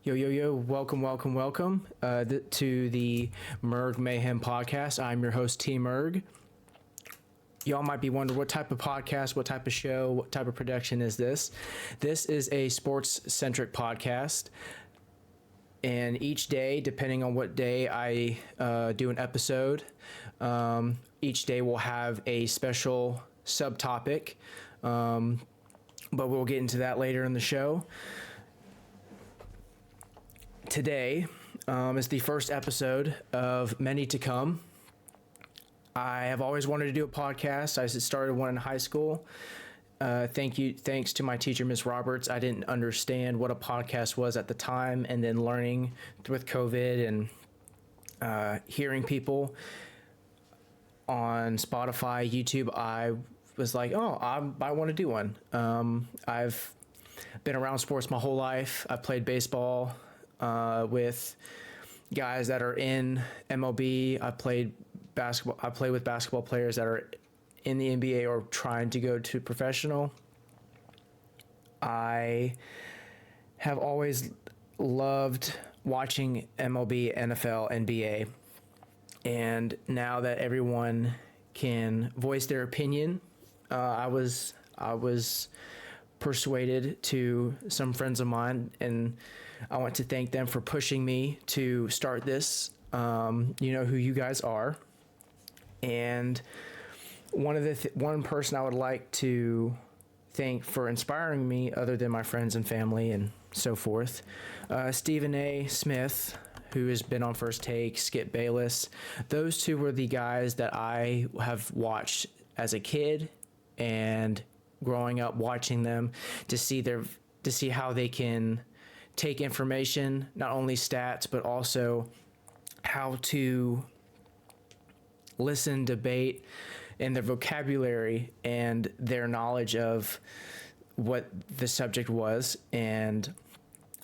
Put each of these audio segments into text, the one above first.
Yo, yo, yo, welcome to the Murg Mayhem podcast. I'm your host, TMURG. Y'all might be wondering what type of podcast, what type of show, what type of production is this? This is a sports-centric podcast. And each day, depending on what day I do an episode, each day will have a special subtopic. But we'll get into that later in the show. Today is the first episode of many to come. I have always wanted to do a podcast. I started one in high school. Thanks to my teacher, Miss Roberts. I didn't understand what a podcast was at the time, and then learning with COVID and hearing people on Spotify, YouTube, I was like, I want to do one. I've been around sports my whole life. I've played baseball with guys that are in MLB. I played basketball. I play with basketball players that are in the NBA or trying to go to professional. I have always loved watching MLB, NFL, NBA. And now that everyone can voice their opinion, I was persuaded to some friends of mine, and I want to thank them for pushing me to start this. You know who you guys are. And one person I would like to thank for inspiring me, other than my friends and family and so forth, Stephen A. Smith, who has been on First Take, Skip Bayless. Those two were the guys that I have watched as a kid and growing up, watching them to see how they can take information, not only stats, but also how to listen, debate, and their vocabulary and their knowledge of what the subject was. And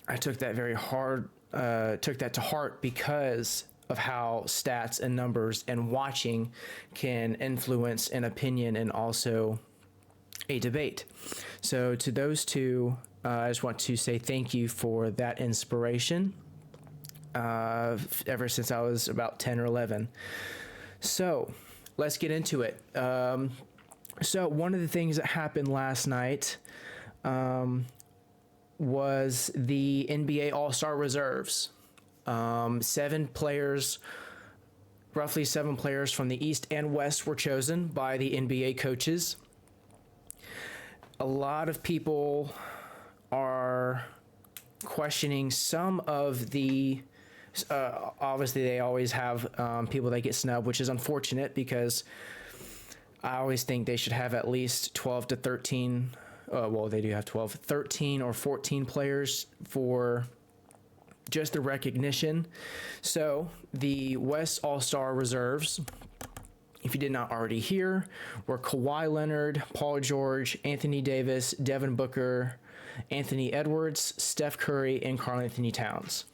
I took that to heart because of how stats and numbers and watching can influence an opinion and also a debate. So to those two, I just want to say thank you for that inspiration ever since I was about 10 or 11. So let's get into it. So one of the things that happened last night was the NBA ALLSTAR reserves. Roughly seven players from the East and West were chosen by the NBA coaches. A lot of people are questioning some of the obviously they always have people that get snubbed, which is unfortunate because I always think they should have at least 12 to 13 they do have 13 or 14 players for just the recognition. So the West ALLSTAR reserves, if you did not already hear, were Kawhi Leonard, Paul George, Anthony Davis, Devin Booker, Anthony Edwards, Steph Curry, and Karl-Anthony Towns.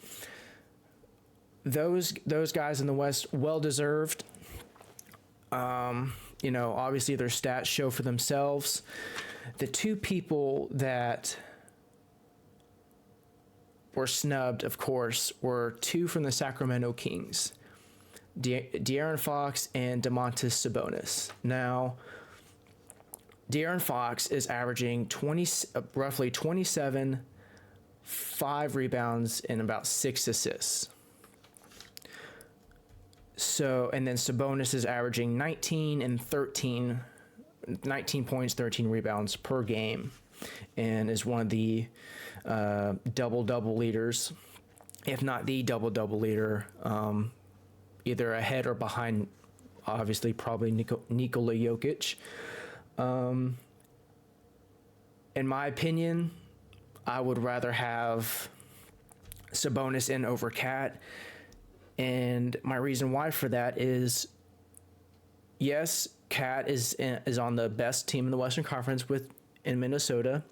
Those guys in the West, well-deserved. Obviously their stats show for themselves. The two people that were snubbed, of course, were two from the Sacramento Kings, De'Aaron Fox and Domantas Sabonis. Now, De'Aaron Fox is averaging roughly 27, 5 rebounds, and about 6 assists. So, and then Sabonis is averaging 19 points, 13 rebounds per game, and is one of the double-double leaders, if not the double-double leader, either ahead or behind, obviously, probably Nikola Jokic. In my opinion, I would rather have Sabonis in over Cat. And my reason why for that is, yes, Cat is on the best team in the Western Conference in Minnesota,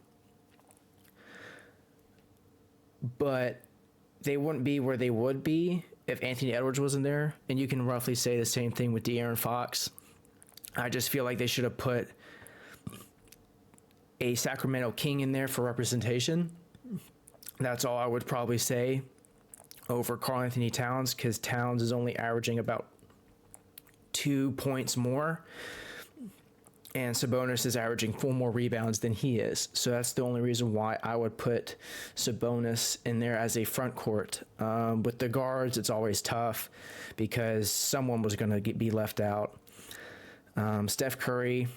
but they wouldn't be where they would be if Anthony Edwards wasn't there. And you can roughly say the same thing with De'Aaron Fox. I just feel like they should have put a Sacramento King in there for representation. That's all I would probably say over Karl Anthony Towns, because Towns is only averaging about 2 points more, and Sabonis is averaging 4 more rebounds than he is. So that's the only reason why I would put Sabonis in there as a front court. With the guards, it's always tough because someone was going to be left out. Steph Curry,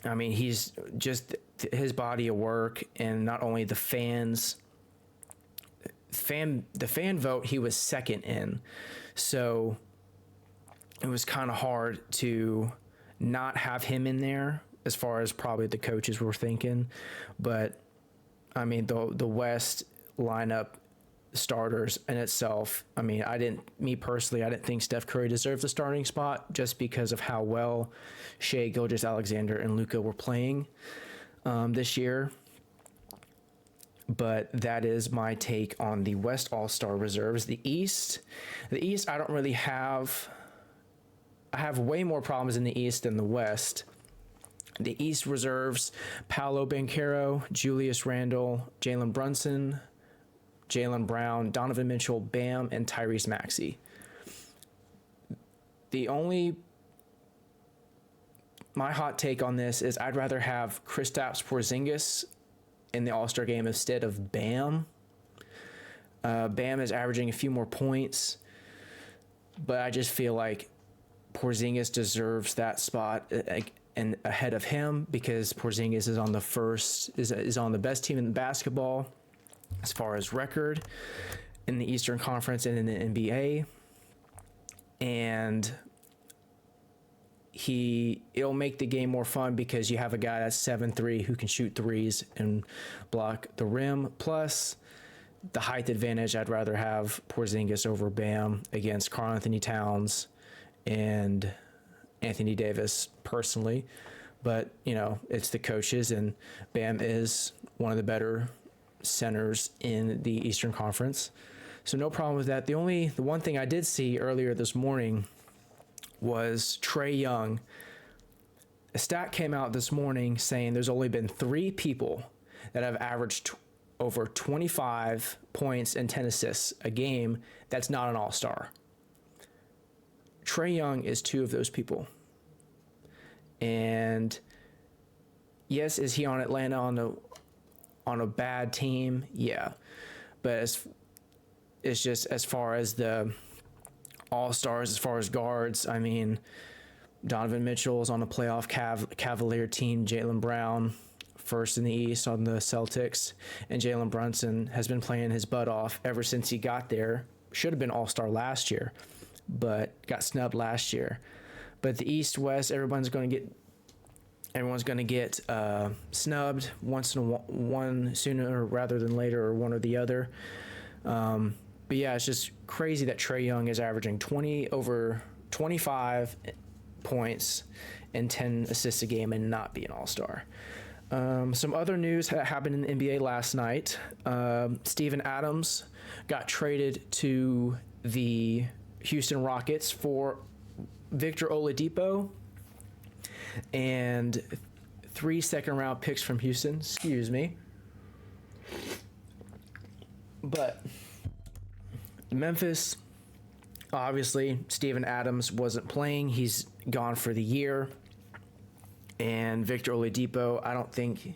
I mean, he's just his body of work, and not only the fans. The fan vote, he was second in, so it was kind of hard to not have him in there, as far as probably the coaches were thinking. But I mean, the West lineup starters in itself, I mean, me personally, I didn't think Steph Curry deserved the starting spot just because of how well Shai Gilgeous-Alexander and Luka were playing this year. But that is my take on the West All-Star reserves. The East, I don't really have. I have way more problems in the East than the West. The East reserves: Paolo Banchero, Julius Randle, Jalen Brunson, Jaylen Brown, Donovan Mitchell, Bam, and Tyrese Maxey. My hot take on this is I'd rather have Kristaps Porzingis in the All-Star game instead of Bam. Bam is averaging a few more points, but I just feel like Porzingis deserves that spot and ahead of him, because Porzingis is on the best team in basketball as far as record in the Eastern Conference and in the NBA, and it'll make the game more fun because you have a guy that's 7'3" who can shoot threes and block the rim. Plus the height advantage, I'd rather have Porzingis over Bam against Karl Anthony Towns and Anthony Davis personally. But, it's the coaches, and Bam is one of the better centers in the Eastern Conference. So no problem with that. The one thing I did see earlier this morning was Trae Young. A stat came out this morning saying there's only been 3 people that have averaged over 25 points and 10 assists a game that's not an all-star. Trae Young is 2 of those people. And yes, is he on Atlanta on a bad team? Yeah. But it's just as far as the all-stars, as far as guards, I mean, Donovan Mitchell is on a playoff Cavalier team. Jaylen Brown, first in the East on the Celtics, and Jalen Brunson has been playing his butt off ever since he got there. Should have been all-star last year, but got snubbed last year. But the East-West, everyone's going to get snubbed one sooner rather than later, or one or the other. But yeah, it's just crazy that Trae Young is averaging 25 points and 10 assists a game and not be an all-star. Some other news that happened in the NBA last night. Steven Adams got traded to the Houston Rockets for Victor Oladipo and 3 second-round picks from Houston. Excuse me. But Memphis, obviously, Steven Adams wasn't playing. He's gone for the year. And Victor Oladipo, I don't think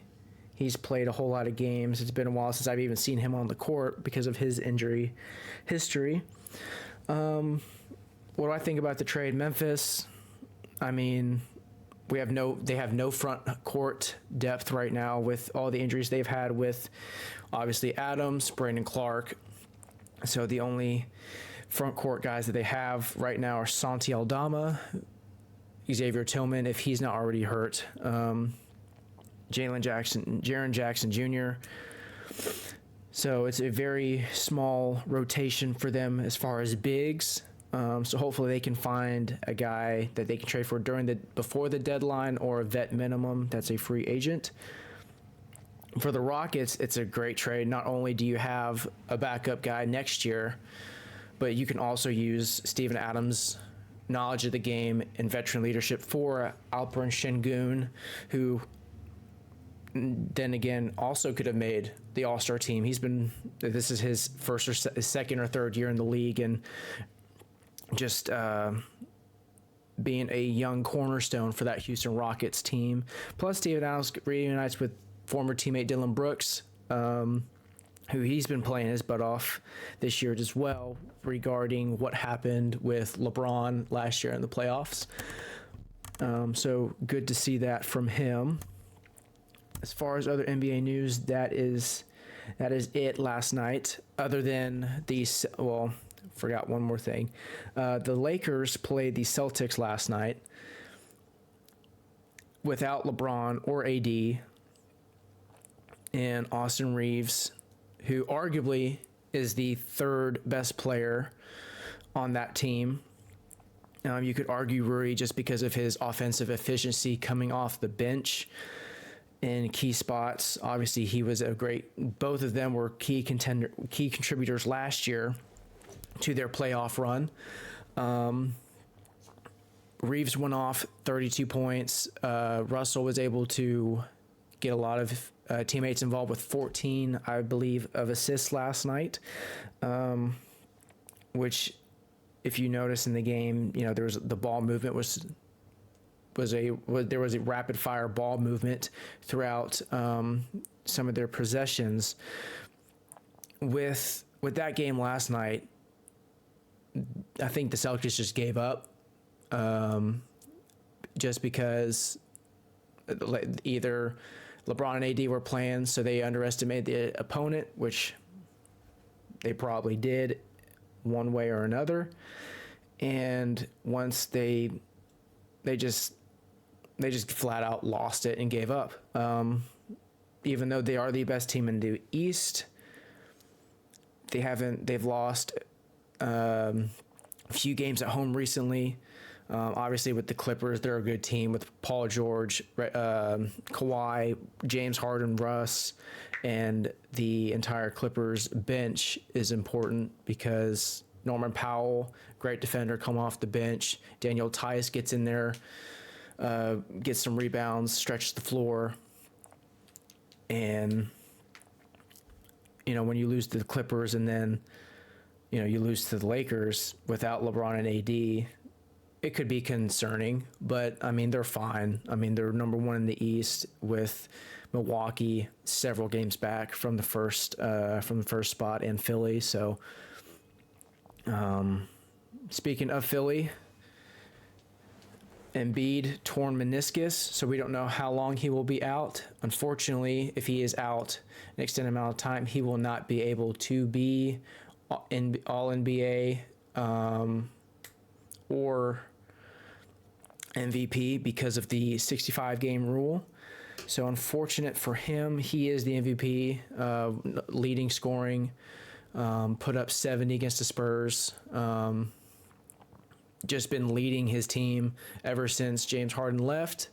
he's played a whole lot of games. It's been a while since I've even seen him on the court because of his injury history. What do I think about the trade? Memphis, I mean, they have no front court depth right now with all the injuries they've had with, obviously, Adams, Brandon Clark. So the only front court guys that they have right now are Santi Aldama, Xavier Tillman, if he's not already hurt, Jaren Jackson Jr. So it's a very small rotation for them as far as bigs. So hopefully they can find a guy that they can trade for before the deadline, or a vet minimum that's a free agent. For the Rockets, it's a great trade. Not only do you have a backup guy next year, but you can also use Steven Adams' knowledge of the game and veteran leadership for Alperen Şengün, who then again, also could have made the All-Star team. This is his first or second or third year in the league, and just being a young cornerstone for that Houston Rockets team. Plus, Steven Adams reunites with former teammate Dylan Brooks, who he's been playing his butt off this year as well, regarding what happened with LeBron last year in the playoffs. So good to see that from him. As far as other NBA news, that is it last night. Other than forgot one more thing. The Lakers played the Celtics last night without LeBron or AD, and Austin Reeves, who arguably is the third best player on that team. You could argue Rui just because of his offensive efficiency coming off the bench in key spots. Obviously, he was both of them were key contributors last year to their playoff run. Reeves went off 32 points. Russell was able to get a lot of teammates involved with 14, I believe, of assists last night, which, if you notice in the game, there was the ball movement there was a rapid fire ball movement throughout some of their possessions. With that game last night, I think the Celtics just gave up, just because either LeBron and AD were playing, so they underestimated the opponent, which they probably did one way or another. And once they just flat out lost it and gave up. Even though they are the best team in the East, they've lost a few games at home recently. Obviously, with the Clippers, they're a good team with Paul George, Kawhi, James Harden, Russ, and the entire Clippers bench is important because Norman Powell, great defender, come off the bench. Daniel Tice gets in there, gets some rebounds, stretches the floor. And, when you lose to the Clippers and then, you lose to the Lakers without LeBron and AD, it could be concerning, but they're fine. They're number one in the East with Milwaukee several games back from the first spot, in Philly. So, speaking of Philly, Embiid torn meniscus, so we don't know how long he will be out. Unfortunately, if he is out an extended amount of time, he will not be able to be in All NBA or MVP because of the 65 game rule. So unfortunate for him. He is the MVP, leading scoring, put up 70 against the Spurs. Just been leading his team ever since James Harden left,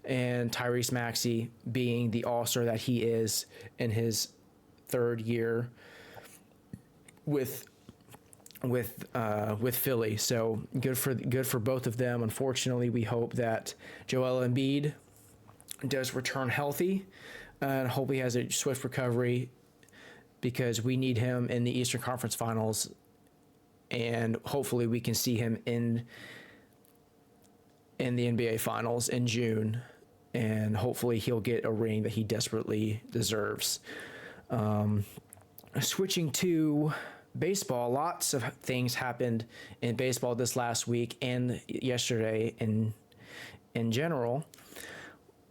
and Tyrese Maxey being the all-star that he is in his third year with Philly. So good for both of them. Unfortunately, we hope that Joel Embiid does return healthy, and hope he has a swift recovery, because we need him in the Eastern Conference Finals, and hopefully we can see him in the NBA Finals in June, and hopefully he'll get a ring that he desperately deserves. Switching to baseball, lots of things happened in baseball this last week and yesterday in general,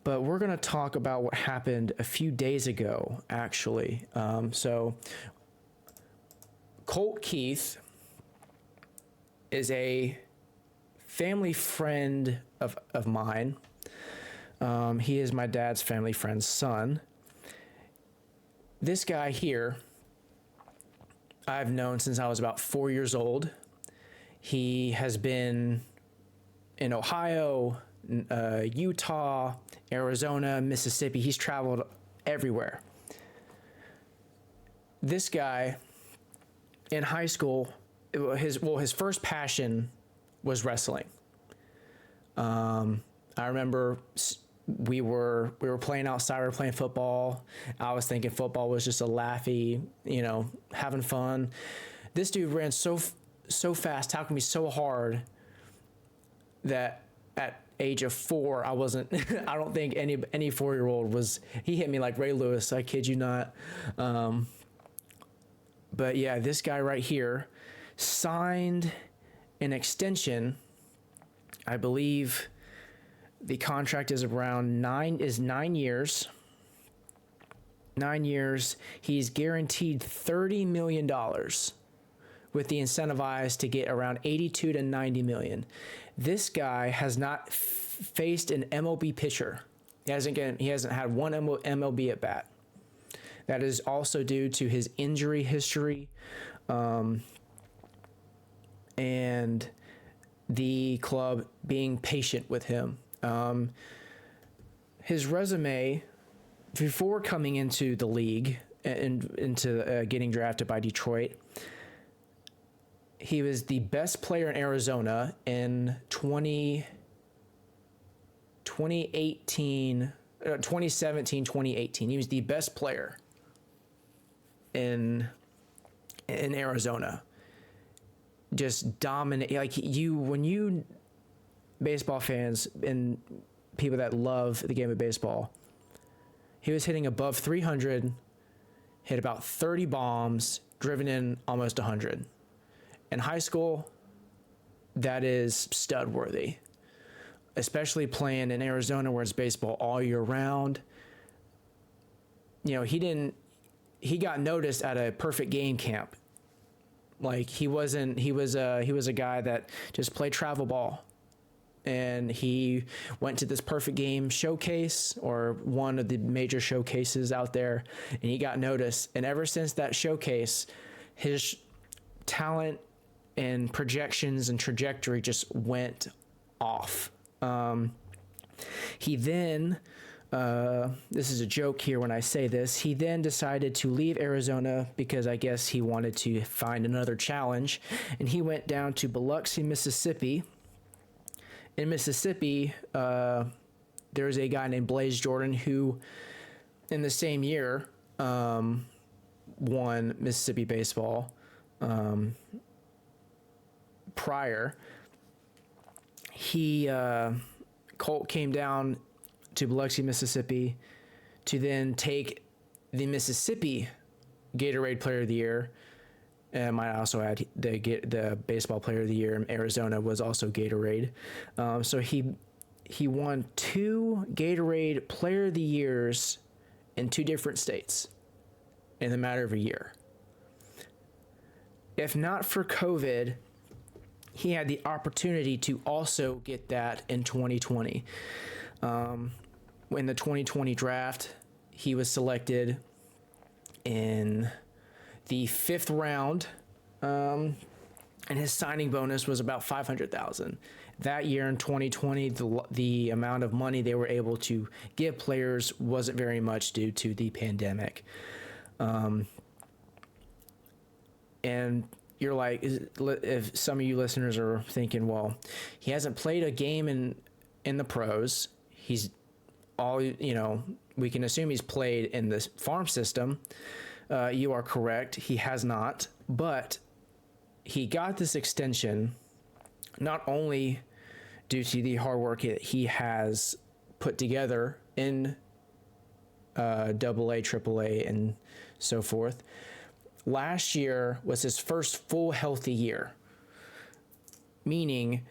but we're going to talk about what happened a few days ago, actually. So Colt Keith is a family friend of mine. He is my dad's family friend's son. This guy here, I've known since I was about 4 years old. He has been in Ohio, Utah, Arizona, Mississippi. He's traveled everywhere. This guy, in high school, his first passion was wrestling. I remember we were playing outside, we were playing football. I was thinking football was just a laughy, having fun. This dude ran so fast, tackled me so hard that at age of 4, I wasn't. I don't think any 4-year-old was. He hit me like Ray Lewis. I kid you not. But yeah, this guy right here signed an extension. I believe the contract is around 9 years. 9 years. He's guaranteed $30 million with the incentivized to get around 82 to 90 million. This guy has not faced an MLB pitcher. He hasn't had one MLB at bat. That is also due to his injury history, and the club being patient with him. His resume before coming into the league and into getting drafted by Detroit, he was the best player in Arizona in 2017, 2018. He was the best player in Arizona. Just dominate. Like when you baseball fans and people that love the game of baseball, he was hitting above 300, hit about 30 bombs, driven in almost 100. In high school, that is stud worthy, especially playing in Arizona where it's baseball all year round. He got noticed at a perfect game camp. Like he was a guy that just played travel ball, and he went to this perfect game showcase, or one of the major showcases out there, and he got noticed. And ever since that showcase, his talent and projections and trajectory just went off. He then, this is a joke here when I say this, he then decided to leave Arizona because I guess he wanted to find another challenge, and he went down to Biloxi, Mississippi. In Mississippi, there's a guy named Blaze Jordan who, in the same year, won Mississippi baseball. Prior, Colt came down to Biloxi, Mississippi, to then take the Mississippi Gatorade Player of the Year. And I might also add the Baseball Player of the Year in Arizona was also Gatorade. So he won 2 Gatorade Player of the Years in 2 different states in the matter of a year. If not for COVID, he had the opportunity to also get that in 2020. In the 2020 draft, he was selected in the 5th round, and his signing bonus was about $500,000. That year in 2020, the amount of money they were able to give players wasn't very much due to the pandemic. And you're like, if some of you listeners are thinking, well, he hasn't played a game in the pros. He's all, we can assume he's played in the farm system. You are correct. He has not, but he got this extension not only due to the hard work that he has put together in AA, AAA, and so forth. Last year was his first full healthy year, meaning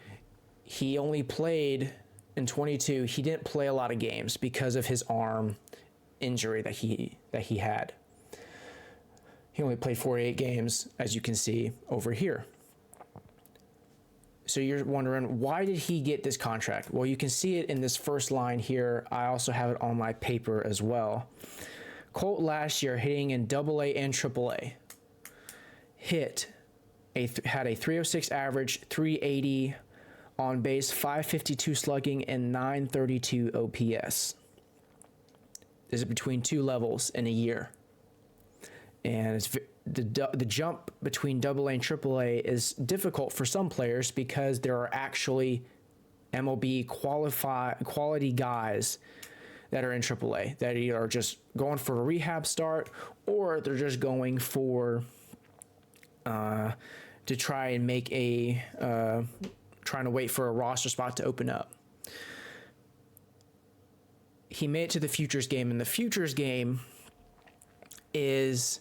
he only played in 22. He didn't play a lot of games because of his arm injury that he had. He only played 48 games, as you can see over here. So you're wondering, why did he get this contract? Well, you can see it in this first line here. I also have it on my paper as well. Colt last year hitting in AA and AAA. Had a 306 average, 380 on base, 552 slugging, and 932 OPS. This is between 2 levels in a year. And it's the jump between AA and AAA is difficult for some players because there are actually MLB quality guys that are in AAA that either are just going for a rehab start or they're just going for to try and make trying to wait for a roster spot to open up. He made it to the Futures game, and the Futures game is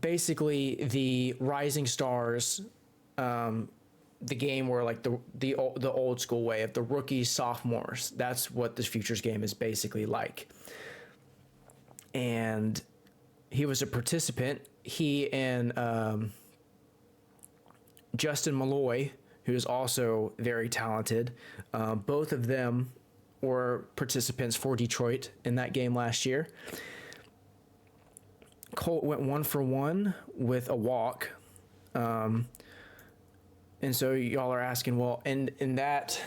basically the Rising Stars, the game where like the old school way of the rookies, sophomores. That's what this Futures game is basically like. And he was a participant. He and Justin Malloy, who is also very talented, both of them were participants for Detroit in that game last year. Colt went 1-for-1 with a walk. And so y'all are asking, well, and in that,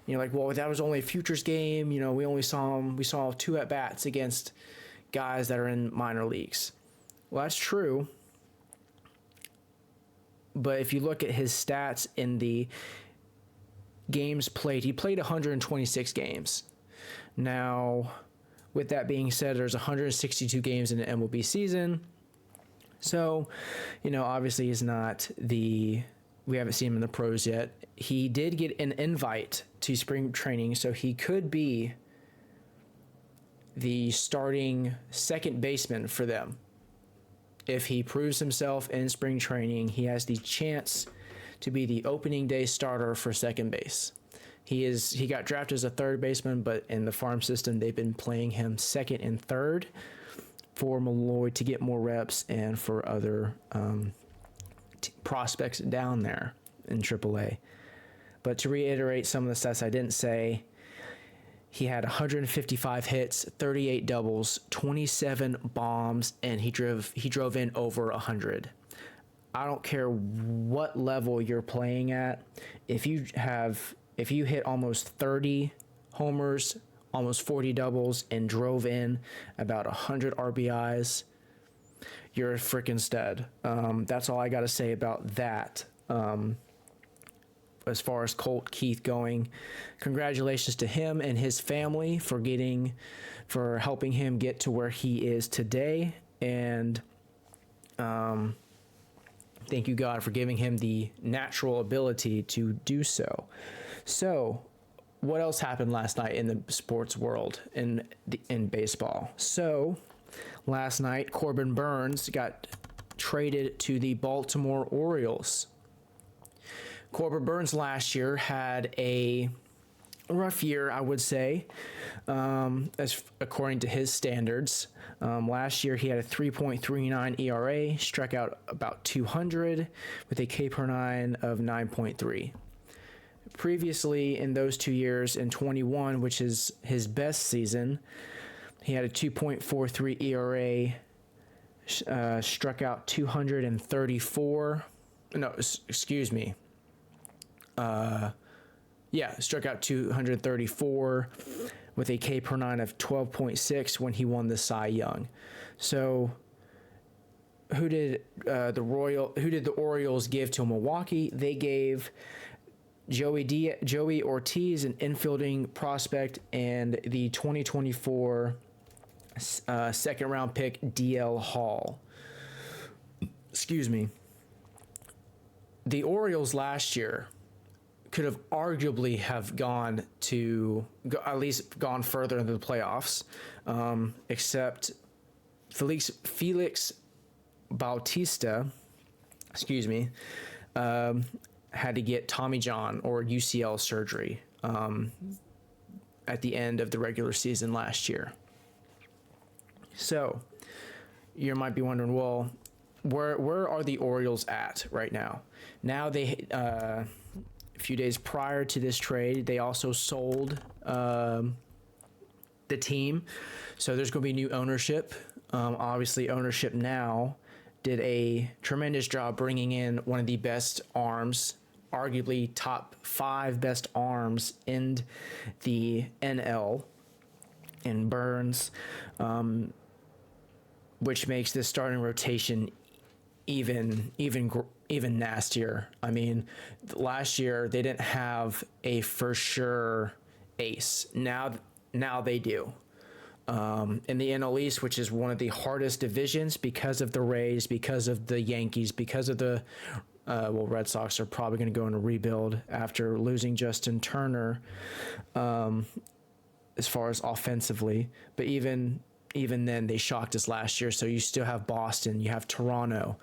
you're like, well, that was only a Futures game. You know, we saw 2 at-bats against guys that are in minor leagues. Well, that's true. But if you look at his stats in the games played, he played 126 games. Now, with that being said, there's 162 games in the MLB season. So, you know, obviously he's not we haven't seen him in the pros yet. He did get an invite to spring training, so he could be the starting second baseman for them. If he proves himself in spring training, he has the chance to be the opening day starter for second base. He got drafted as a third baseman, but in the farm system, they've been playing him second and third for Malloy to get more reps and for other prospects down there in AAA. But to reiterate some of the stats I didn't say, he had 155 hits, 38 doubles, 27 bombs, and he drove in over 100. I don't care what level you're playing at. If you hit almost 30 homers, almost 40 doubles, and drove in about 100 RBIs, you're a freaking stud. That's all I got to say about that. As far as Colt Keith going, congratulations to him and his family for helping him get to where he is today. And thank you, God, for giving him the natural ability to do so. So, what else happened last night in the sports world in baseball? So, last night, Corbin Burnes got traded to the Baltimore Orioles. Corbin Burnes last year had a rough year, I would say, as according to his standards. Last year, he had a 3.39 ERA, struck out about 200 with a K per 9 of 9.3. Previously, in those 2 years, in 21, which is his best season, he had a 2.43 ERA, struck out 234. No, excuse me. Struck out 234 with a K per 9 of 12.6 when he won the Cy Young. So, who did the Orioles give to Milwaukee? They gave Joey Ortiz, an infielding prospect, and the 2024 second round pick DL Hall. Excuse me. The Orioles last year could have arguably have at least gone further into the playoffs, except Felix Bautista, had to get Tommy John or UCL surgery at the end of the regular season last year. So you might be wondering, well, where are the Orioles at right now? Now they a few days prior to this trade, they also sold the team, so there's going to be new ownership. Obviously, ownership now did a tremendous job bringing in one of the best arms, arguably top 5 best arms in the NL, in Burnes, which makes this starting rotation even even nastier. I mean, last year they didn't have a for sure ace. Now they do. In the NL East, which is one of the hardest divisions because of the Rays, because of the Yankees, because of the Red Sox are probably going to go into rebuild after losing Justin Turner, as far as offensively. But even then, they shocked us last year. So you still have Boston, you have Toronto.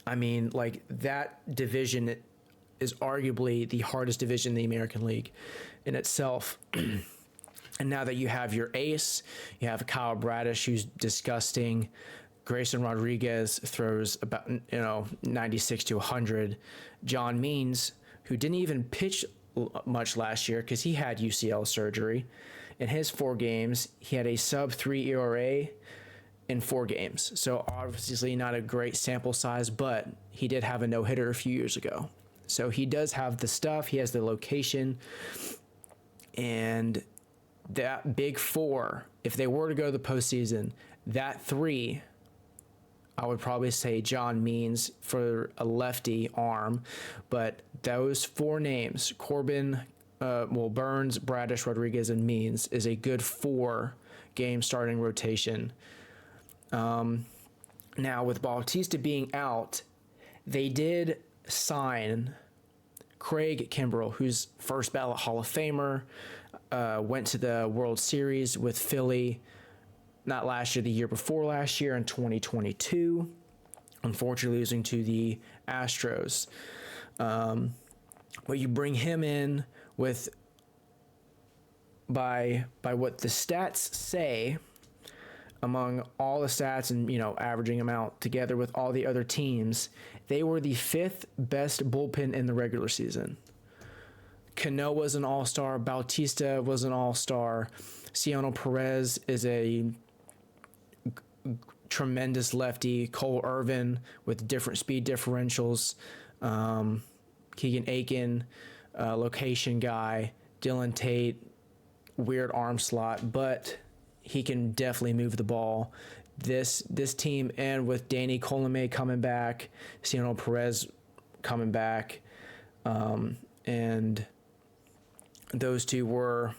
I mean, like, that division is arguably the hardest division in the American League in itself. And now that you have your ace, you have Kyle Bradish, who's disgusting. Grayson Rodriguez throws about 96 to 100. John Means, who didn't even pitch much last year because he had UCL surgery. In his 4 games, he had a sub-3 ERA in 4 games. So obviously not a great sample size, but he did have a no-hitter a few years ago. So he does have the stuff. He has the location. And that big 4, if they were to go to the postseason, that 3, I would probably say John Means for a lefty arm. But those 4 names, Corbin, Burns, Bradish, Rodriguez, and Means, is a good 4-game starting rotation. Now, with Bautista being out, they did sign Craig Kimbrell, who's first ballot Hall of Famer, went to the World Series with Philly, not last year, the year before last year in 2022, unfortunately losing to the Astros. But you bring him in with, by what the stats say, among all the stats and, averaging them out together with all the other teams, they were the 5th best bullpen in the regular season. Cano was an all-star. Bautista was an all-star. Ciano Perez is a tremendous lefty. Cole Irvin with different speed differentials. Keegan Aiken, location guy. Dylan Tate, weird arm slot, but he can definitely move the ball. This team, and with Danny Colomé coming back, Ciano Perez coming back, and those 2 were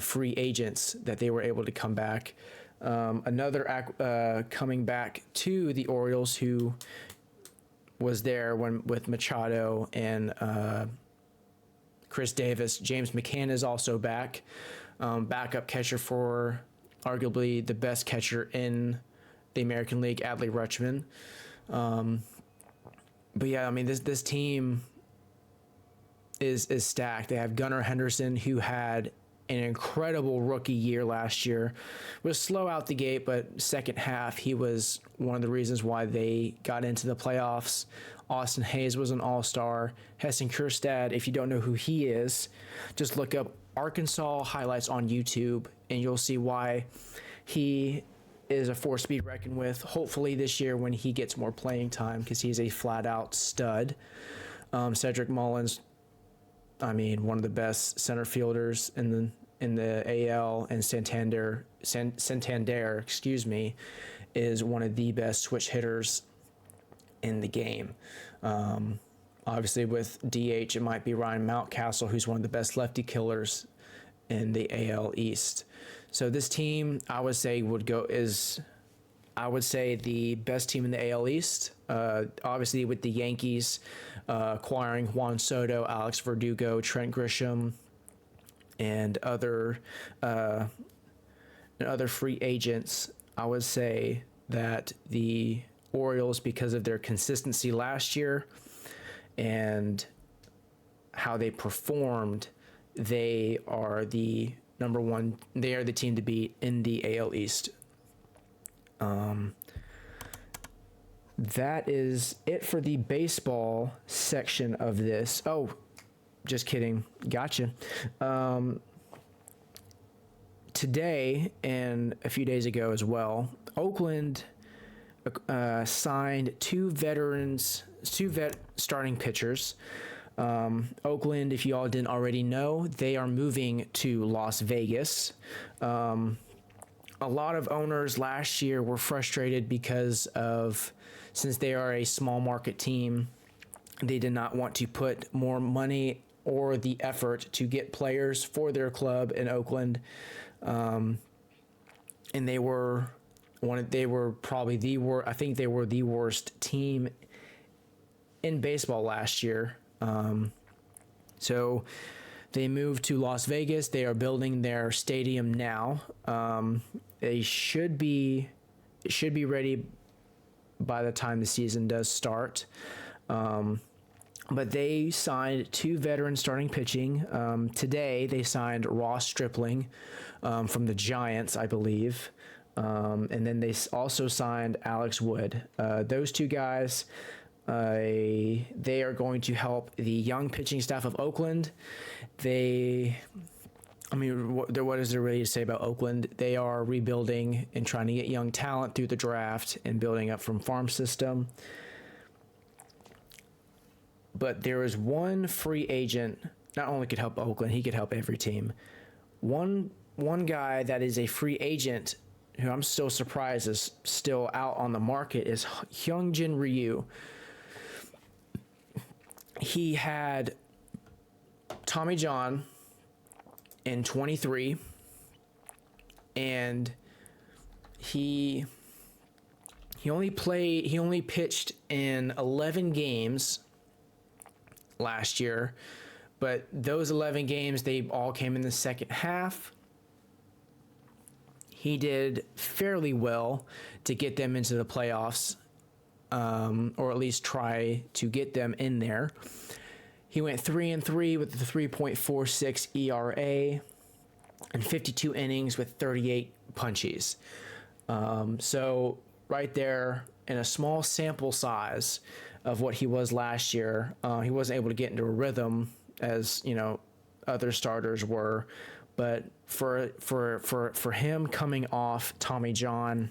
free agents that they were able to come back. Another coming back to the Orioles who was there with Machado and Chris Davis. James McCann is also back, backup catcher for arguably the best catcher in the American League, Adley Rutschman. But yeah, I mean, this team is stacked. They have Gunnar Henderson, who had an incredible rookie year last year. Was slow out the gate, but second half, he was one of the reasons why they got into the playoffs. Austin Hayes was an all-star. Hessen Kjerstad, if you don't know who he is, just look up Arkansas highlights on YouTube, and you'll see why he is a force to be reckoned with. Hopefully this year when he gets more playing time, because he's a flat-out stud. Cedric Mullins, I mean, one of the best center fielders in the AL, and Santander, is one of the best switch hitters in the game. Obviously, with DH, it might be Ryan Mountcastle, who's one of the best lefty killers in the AL East. So this team, I would say, the best team in the AL East. Obviously, with the Yankees acquiring Juan Soto, Alex Verdugo, Trent Grisham, and other free agents, I would say that the Orioles, because of their consistency last year and how they performed, they are the number one. They are the team to beat in the AL East. That is it for the baseball section of this. Oh, just kidding. Gotcha. Today and a few days ago as well, Oakland signed two vet starting pitchers. Oakland, if you all didn't already know, they are moving to Las Vegas. a lot of owners last year were frustrated because of, since they are a small market team, they did not want to put more money or the effort to get players for their club in Oakland. And they were probably I think they were the worst team in baseball last year. So they moved to Las Vegas. They are building their stadium now. It should be ready by the time the season does start. But they signed 2 veterans starting pitching. Today they signed Ross Stripling from the Giants, I believe. And then they also signed Alex Wood. Those 2 guys, they are going to help the young pitching staff of Oakland. What is there really to say about Oakland? They are rebuilding and trying to get young talent through the draft and building up from farm system. But there is one free agent, not only could help Oakland, he could help every team. One guy that is a free agent who I'm still surprised is still out on the market is Hyunjin Ryu. He had Tommy John in 23, and he only pitched in 11 games last year, but those 11 games, they all came in the second half. He did fairly well to get them into the playoffs, or at least try to get them in there. He went 3-3 with the 3.46 ERA and 52 innings with 38 punchies. So right there, in a small sample size of what he was last year, he wasn't able to get into a rhythm as other starters were. But for him coming off Tommy John,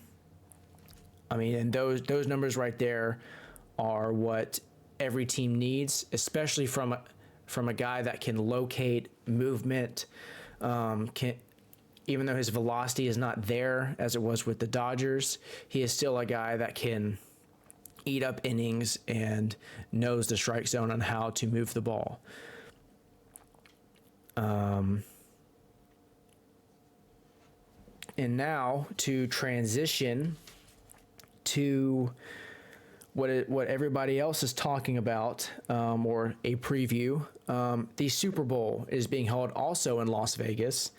and those numbers right there are what every team needs, especially from a guy that can locate movement. Even though his velocity is not there as it was with the Dodgers, he is still a guy that can eat up innings and knows the strike zone on how to move the ball. And now to transition to what everybody else is talking about, or a preview. The Super Bowl is being held also in Las Vegas.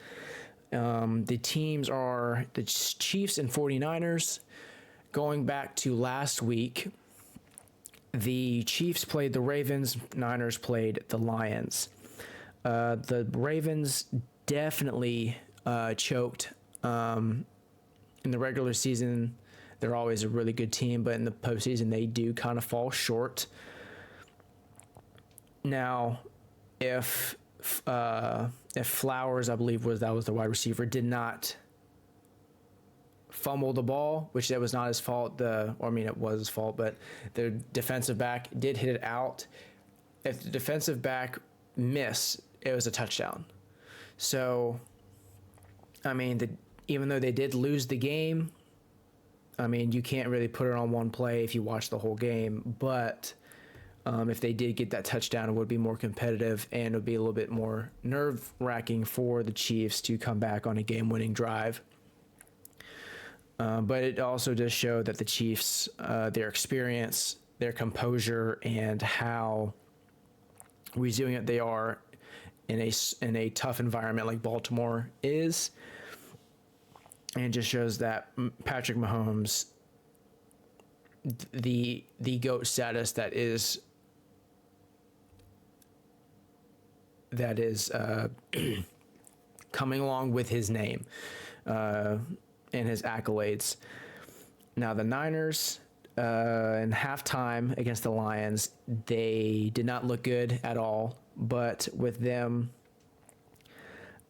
The teams are the Chiefs and 49ers. Going back to last week, the Chiefs played the Ravens, Niners played the Lions. The Ravens definitely choked in the regular season. They're always a really good team, but in the postseason, they do kind of fall short. Now, if Flowers, I believe that was the wide receiver, did not fumble the ball, which that was not his fault. It was his fault, but the defensive back did hit it out. If the defensive back missed, it was a touchdown. So, even though they did lose the game, you can't really put it on one play if you watch the whole game. But if they did get that touchdown, it would be more competitive, and it would be a little bit more nerve-wracking for the Chiefs to come back on a game-winning drive. But it also does show that the Chiefs, their experience, their composure, and how resilient they are in a tough environment like Baltimore is. And it just shows that Patrick Mahomes, the GOAT status that is coming along with his name and his accolades. Now the Niners, in halftime against the Lions, they did not look good at all, but with them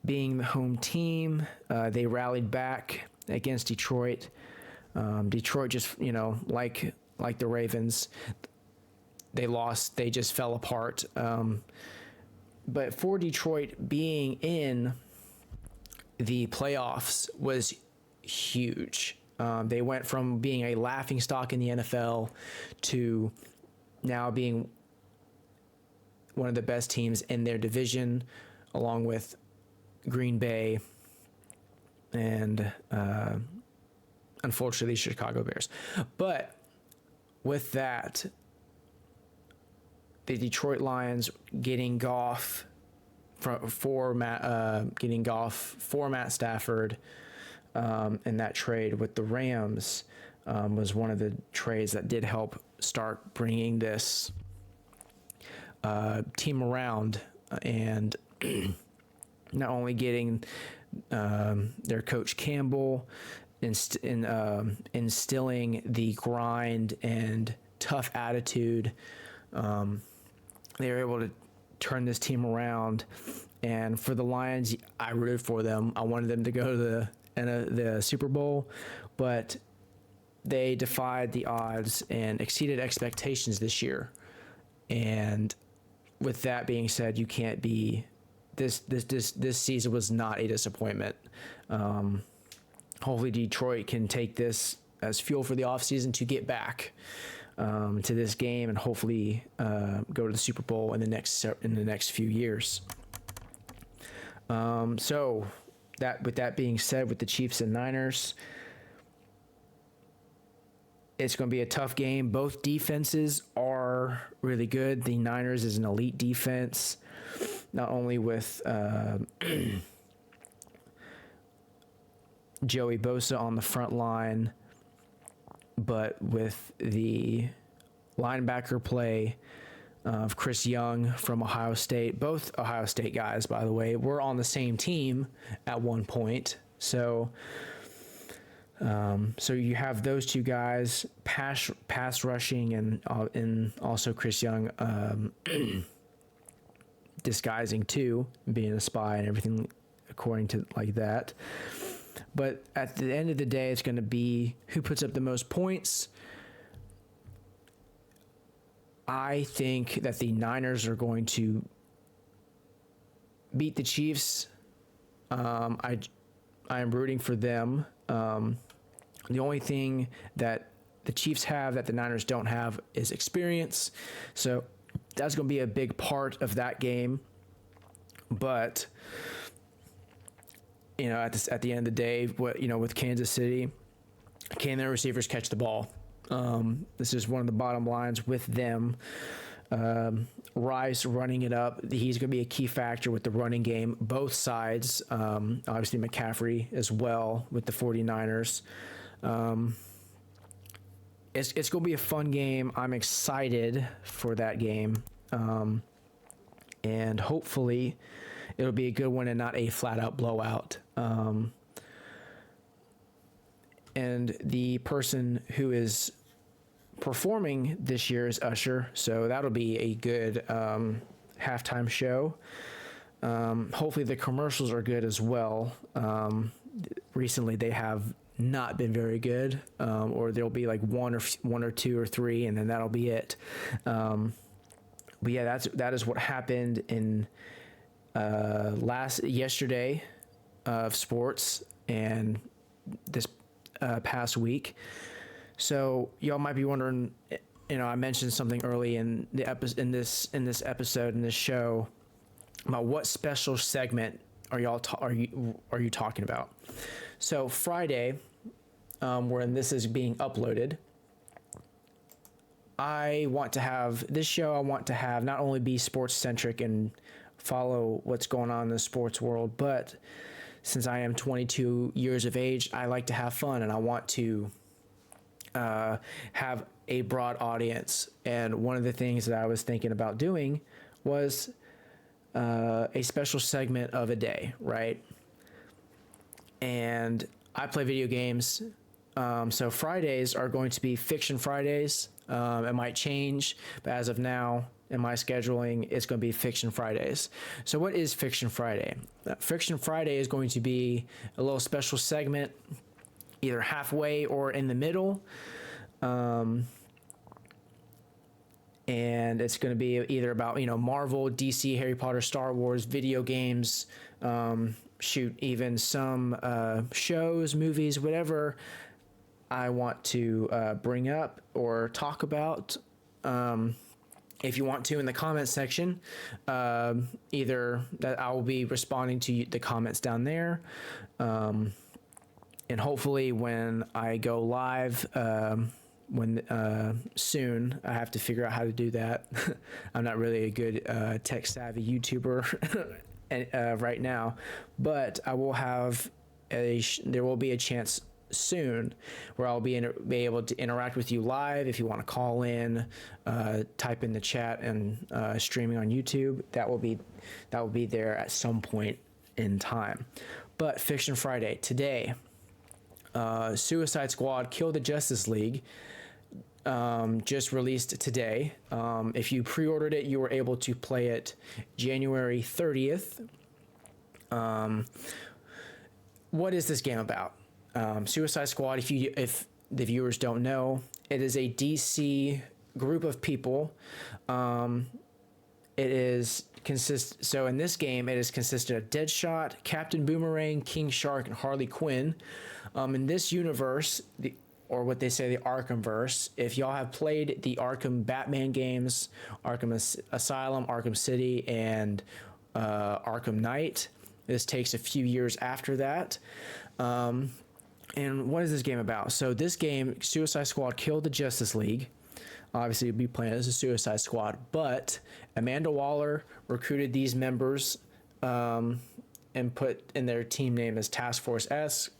being the home team, they rallied back against Detroit. Detroit just, like the Ravens, they lost. They just fell apart. But for Detroit, being in the playoffs was huge. They went from being a laughingstock in the NFL to now being one of the best teams in their division, along with Green Bay and unfortunately Chicago Bears. But with that, the Detroit Lions getting Goff for Matt Stafford in that trade with the Rams was one of the trades that did help start bringing this team around, and not only getting their coach Campbell instilling the grind and tough attitude. They were able to turn this team around, and for the Lions, I rooted for them. I wanted them to go to the Super Bowl, but they defied the odds and exceeded expectations this year. And with that being said, you can't be this season was not a disappointment. Hopefully Detroit can take this as fuel for the offseason to get back to this game and hopefully go to the Super Bowl in the next few years. So with that being said, with the Chiefs and Niners, it's going to be a tough game. Both defenses are really good. The Niners is an elite defense, not only with Joey Bosa on the front line, but with the linebacker play of Chris Young from Ohio State. Both Ohio State guys, by the way, were on the same team at one point. So you have those two guys pass rushing and also Chris Young disguising too, being a spy and everything according to like that. But at the end of the day, it's going to be who puts up the most points. I think that the Niners are going to beat the Chiefs. I am rooting for them. The only thing that the Chiefs have that the Niners don't have is experience. So that's going to be a big part of that game. But at the end of the day, with Kansas City, can their receivers catch the ball? This is one of the bottom lines with them. Rice running it up. He's going to be a key factor with the running game, both sides. Obviously McCaffrey as well with the 49ers. It's going to be a fun game. I'm excited for that game. And hopefully it'll be a good one and not a flat out blowout. And the person who is performing this year is Usher, so that'll be a good halftime show. Hopefully the commercials are good as well. Recently they have not been very good, or there'll be like one or two or three, and then that'll be it. But yeah, that is what happened in yesterday of sports and this past week. So y'all might be wondering, I mentioned something early in this episode in this show about what special segment are you talking about? So Friday, when this is being uploaded, I want to have not only be sports centric and follow what's going on in the sports world, but since I am 22 years of age, I like to have fun and I want to have a broad audience. And one of the things that I was thinking about doing was a special segment of a day, right? And I play video games. So Fridays are going to be Fiction Fridays. It might change, but as of now, in my scheduling, it's going to be Fiction Fridays. So what is Fiction Friday? Fiction Friday is going to be a little special segment, either halfway or in the middle. And it's going to be either about, Marvel, DC, Harry Potter, Star Wars, video games, shoot, even some shows, movies, whatever I want to bring up or talk about. If you want to, in the comments section, either that I will be responding to the comments down there, and hopefully when I go live, soon, I have to figure out how to do that. I'm not really a good tech savvy YouTuber right now, but I will have there will be a chance soon where I'll be able to interact with you live. If you want to call in, type in the chat, and streaming on YouTube, that will be there at some point in time. But Fiction Friday today, Suicide Squad Kill the Justice League just released today. If you pre-ordered it, you were able to play it January 30th. What is this game about? Suicide Squad, if the viewers don't know, it is a DC group of people. So in this game, it is consisted of Deadshot, Captain Boomerang, King Shark, and Harley Quinn. In this universe, or what they say, the Arkhamverse, if y'all have played the Arkham Batman games, Arkham Asylum, Arkham City, and Arkham Knight, this takes a few years after that. And what is this game about? So this game, Suicide Squad Kill the Justice League. Obviously, you'll be playing as a Suicide Squad, but Amanda Waller recruited these members and put in their team name as Task Force X,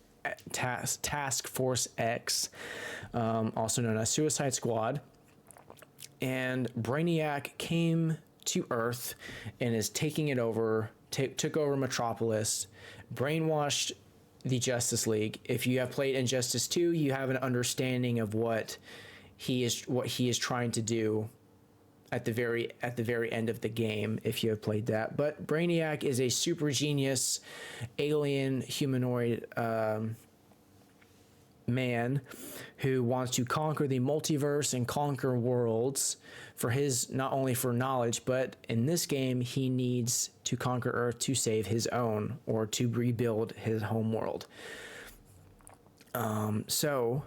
also known as Suicide Squad. And Brainiac came to Earth and is taking it over, took over Metropolis, brainwashed the Justice League. If you have played Injustice 2, you have an understanding of what he is trying to do at the very end of the game, if you have played that. But Brainiac is a super genius alien humanoid man who wants to conquer the multiverse and conquer worlds for his, not only for knowledge, but in this game he needs to conquer Earth to save his own, or to rebuild his home world. So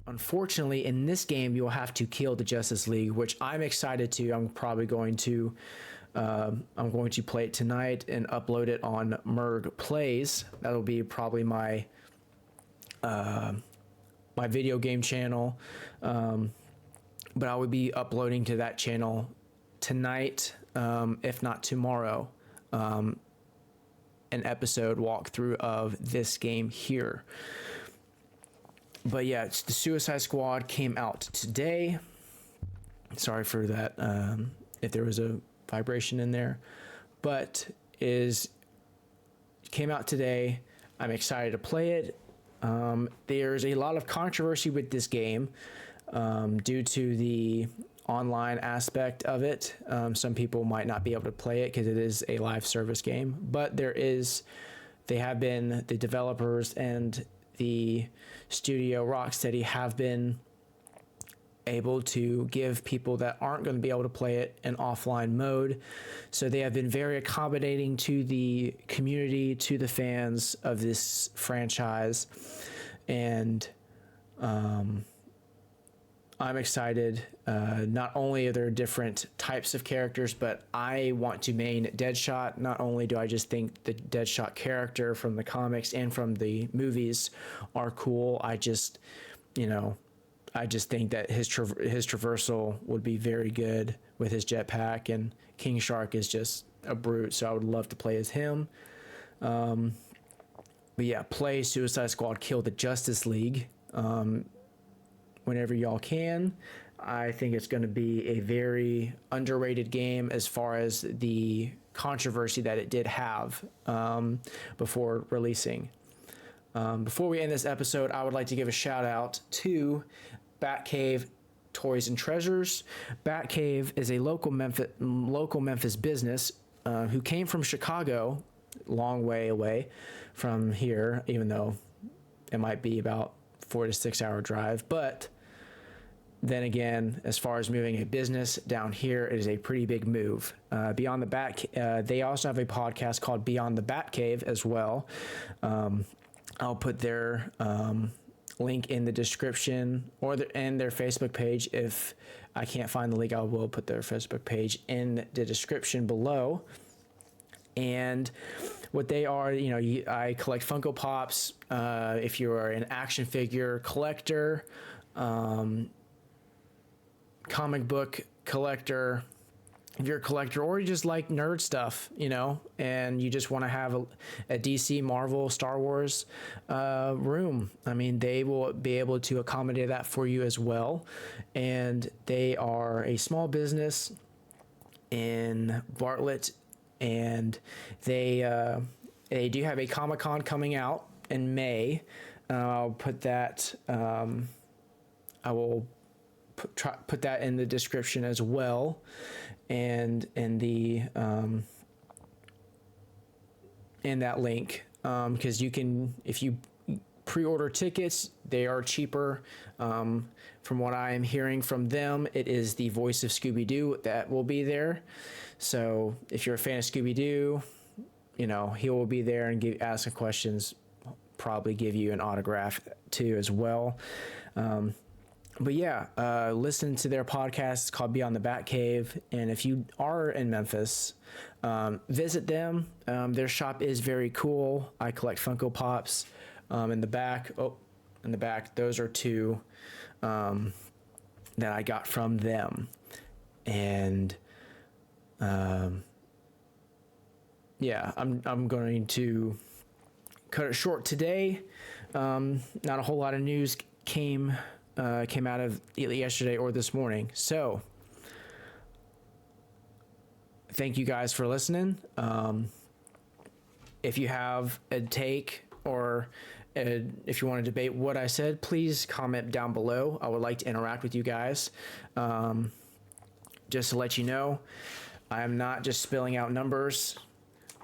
unfortunately in this game you'll have to kill the Justice League, which I'm excited to. I'm going to play it tonight and upload it on MURGPLAYS. That'll be probably my video game channel, but I would be uploading to that channel tonight, if not tomorrow, an episode walkthrough of this game here. But yeah, it's the Suicide Squad came out today. Sorry for that, if there was a vibration in there, but came out today. I'm excited to play it. There's a lot of controversy with this game due to the online aspect of it. Some people might not be able to play it because it is a live service game, but the developers and the studio Rocksteady have been able to give people that aren't going to be able to play it an offline mode. So they have been very accommodating to the community, to the fans of this franchise. And I'm excited. Not only are there different types of characters, but I want to main Deadshot. Not only do I just think the Deadshot character from the comics and from the movies are cool, I just think that his traversal would be very good with his jetpack, and King Shark is just a brute, so I would love to play as him. But yeah, play Suicide Squad Kill the Justice League whenever y'all can. I think it's going to be a very underrated game as far as the controversy that it did have before releasing. Before we end this episode, I would like to give a shout out to Batcave Toys and Treasures. Batcave is a local Memphis business who came from Chicago, long way away from here, even though it might be about 4 to 6 hour drive, but then again, as far as moving a business down here, it is a pretty big move. Beyond the Bat, they also have a podcast called Beyond the Bat Cave as well. I'll put their link in the description or in their Facebook page. If I can't find the link, I will put their Facebook page in the description below. And what they are, I collect Funko Pops. If you are an action figure collector, comic book collector, if you're a collector, or you just like nerd stuff, and you just want to have a DC, Marvel, Star Wars room, I mean, they will be able to accommodate that for you as well. And they are a small business in Bartlett, and they do have a Comic-Con coming out in May. I'll put that. I will put that in the description as well, and in the in that link, because you can, if you pre-order tickets, they are cheaper. From what I am hearing from them, it is the voice of Scooby-Doo that will be there. So if you're a fan of Scooby-Doo, he will be there and ask some questions, probably give you an autograph too as well. But yeah, listen to their podcast. It's called Beyond the Bat Cave. And if you are in Memphis, visit them. Their shop is very cool. I collect Funko Pops. In the back, those are two that I got from them. And yeah, I'm going to cut it short today. Not a whole lot of news came out of yesterday or this morning. So thank you guys for listening. If you have a take, or if you want to debate what I said, please comment down below. I would like to interact with you guys. Just to let you know, I am not just spilling out numbers.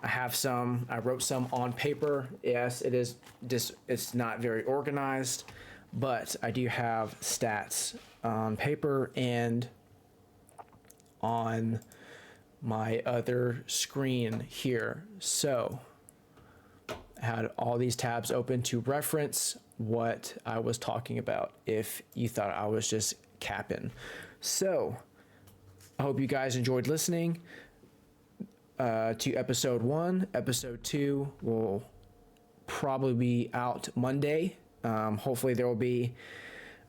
I wrote some on paper. Yes, it's not very organized, but I do have stats on paper and on my other screen here. So I had all these tabs open to reference what I was talking about if you thought I was just capping. So I hope you guys enjoyed listening to episode 1. Episode 2 will probably be out Monday. Hopefully there will be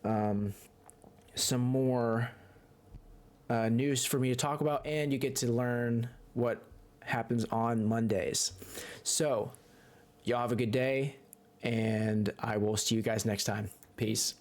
some more news for me to talk about, and you get to learn what happens on Mondays. So y'all have a good day, and I will see you guys next time. Peace.